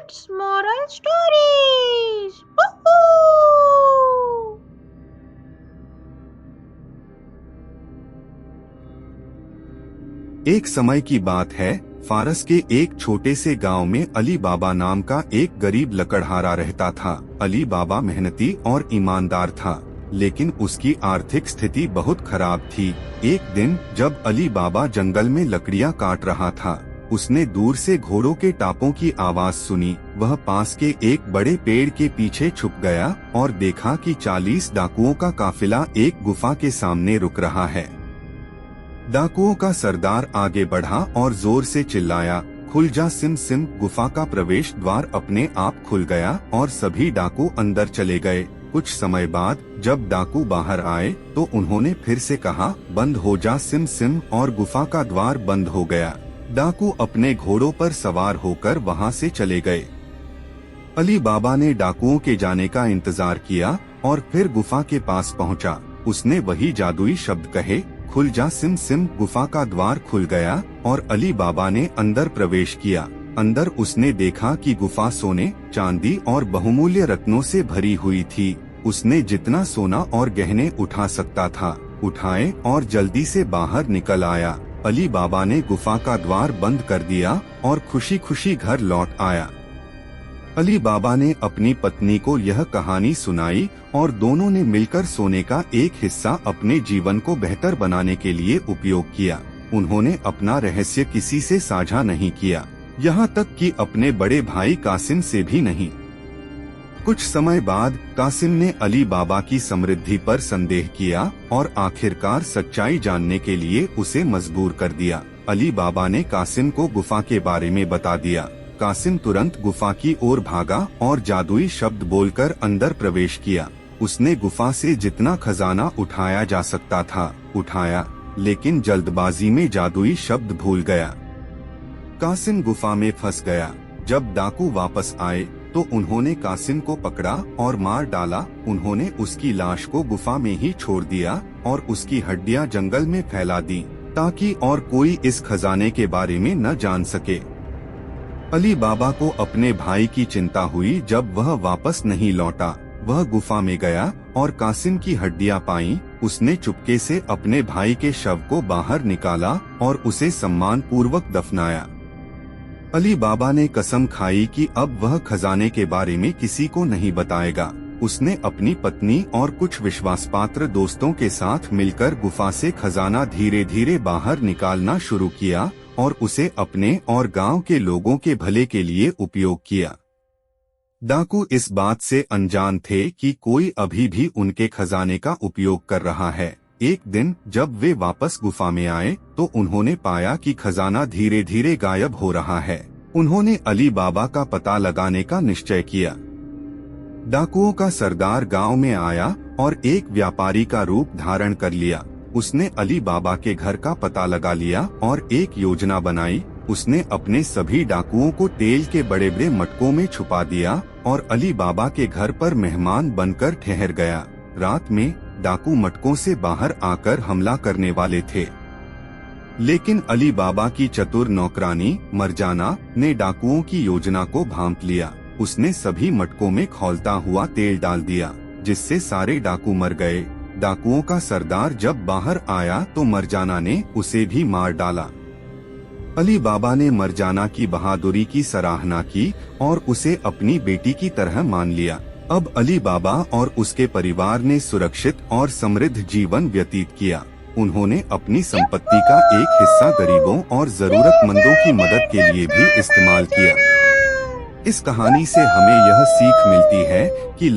It's moral stories. Woohoo! एक समय की बात है, फारस के एक छोटे से गांव में अली बाबा नाम का एक गरीब लकड़हारा रहता था। अली बाबा मेहनती और ईमानदार था, लेकिन उसकी आर्थिक स्थिति बहुत खराब थी। एक दिन जब अली बाबा जंगल में लकड़ियां काट रहा था, उसने दूर से घोड़ों के टापों की आवाज सुनी। वह पास के एक बड़े पेड़ के पीछे छुप गया और देखा कि 40 डाकुओं का काफिला एक गुफा के सामने रुक रहा है। डाकुओं का सरदार आगे बढ़ा और जोर से चिल्लाया, खुल जा सिम सिम। गुफा का प्रवेश द्वार अपने आप खुल गया और सभी डाकू अंदर चले गए। कुछ समय बाद जब डाकू बाहर आए तो उन्होंने फिर से कहा, बंद हो जा सिम सिम, और गुफा का द्वार बंद हो गया। डाकू अपने घोड़ों पर सवार होकर वहां से चले गए। अली बाबा ने डाकुओं के जाने का इंतजार किया और फिर गुफा के पास पहुंचा। उसने वही जादुई शब्द कहे, खुल जा सिम सिम। गुफा का द्वार खुल गया और अली बाबा ने अंदर प्रवेश किया। अंदर उसने देखा कि गुफा सोने, चांदी और बहुमूल्य रत्नों से भरी हुई थी। उसने जितना सोना और गहने उठा सकता था उठाए और जल्दी से बाहर निकल आया। अली बाबा ने गुफा का द्वार बंद कर दिया और खुशी खुशी घर लौट आया। अली बाबा ने अपनी पत्नी को यह कहानी सुनाई और दोनों ने मिलकर सोने का एक हिस्सा अपने जीवन को बेहतर बनाने के लिए उपयोग किया। उन्होंने अपना रहस्य किसी से साझा नहीं किया, यहाँ तक कि अपने बड़े भाई कासिम से भी नहीं। कुछ समय बाद कासिम ने अली बाबा की समृद्धि पर संदेह किया और आखिरकार सच्चाई जानने के लिए उसे मजबूर कर दिया। अली बाबा ने कासिम को गुफा के बारे में बता दिया। कासिम तुरंत गुफा की ओर भागा और जादुई शब्द बोलकर अंदर प्रवेश किया। उसने गुफा से जितना खजाना उठाया जा सकता था उठाया, लेकिन जल्दबाजी में जादुई शब्द भूल गया। कासिम गुफा में फंस गया। जब डाकू वापस आए तो उन्होंने कासिम को पकड़ा और मार डाला। उन्होंने उसकी लाश को गुफा में ही छोड़ दिया और उसकी हड्डियां जंगल में फैला दी, ताकि और कोई इस खजाने के बारे में न जान सके। अली बाबा को अपने भाई की चिंता हुई। जब वह वापस नहीं लौटा, वह गुफा में गया और कासिम की हड्डियां पाईं। उसने चुपके से अपने भाई के शव को बाहर निकाला और उसे सम्मान पूर्वक दफनाया। अली बाबा ने कसम खाई कि अब वह खजाने के बारे में किसी को नहीं बताएगा। उसने अपनी पत्नी और कुछ विश्वासपात्र दोस्तों के साथ मिलकर गुफा से खजाना धीरे धीरे बाहर निकालना शुरू किया और उसे अपने और गांव के लोगों के भले के लिए उपयोग किया। डाकू इस बात से अनजान थे कि कोई अभी भी उनके खजाने का उपयोग कर रहा है। एक दिन जब वे वापस गुफा में आए तो उन्होंने पाया कि खजाना धीरे धीरे गायब हो रहा है। उन्होंने अली बाबा का पता लगाने का निश्चय किया। डाकुओं का सरदार गांव में आया और एक व्यापारी का रूप धारण कर लिया। उसने अली बाबा के घर का पता लगा लिया और एक योजना बनाई। उसने अपने सभी डाकुओं को तेल के बड़े बड़े मटकों में छुपा दिया और अली बाबा के घर पर मेहमान बनकर ठहर गया। रात में डाकू मटकों से बाहर आकर हमला करने वाले थे, लेकिन अली बाबा की चतुर नौकरानी मरजाना ने डाकुओं की योजना को भांप लिया। उसने सभी मटकों में खौलता हुआ तेल डाल दिया, जिससे सारे डाकू मर गए। डाकुओं का सरदार जब बाहर आया तो मरजाना ने उसे भी मार डाला। अली बाबा ने मरजाना की बहादुरी की सराहना की और उसे अपनी बेटी की तरह मान लिया। अब अली बाबा और उसके परिवार ने सुरक्षित और समृद्ध जीवन व्यतीत किया। उन्होंने अपनी संपत्ति का एक हिस्सा गरीबों और जरूरतमंदों की मदद के लिए भी इस्तेमाल किया। इस कहानी से हमें यह सीख मिलती है कि